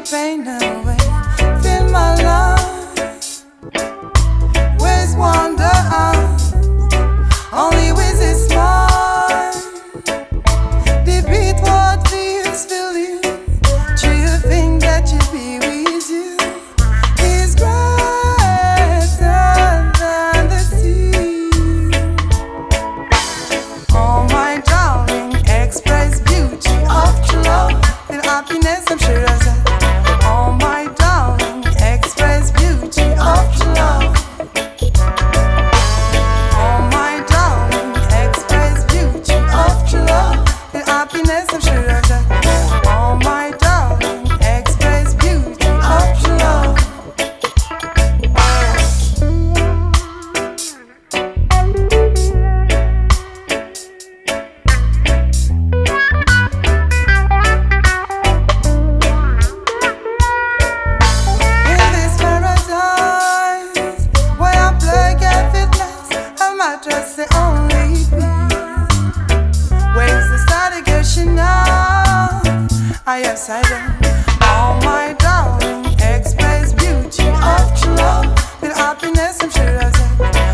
pain away. Fill my lungs with wonder, only with His smile. Repeat what feels fill you. Do you think that you'd be with you? He's greater than the sea. Oh my darling, express beauty of true love and happiness, I'm sure of that. Oh my darling, express beauty of true love. Oh my darling, express beauty of true love and happiness, I'm sure of that. Oh my darling, express beauty of true love. In this paradise, where I play effortless, I might just say only peace. Where's the static ocean now? I have silent. Oh my darling, express beauty of true love with happiness, I'm sure of that.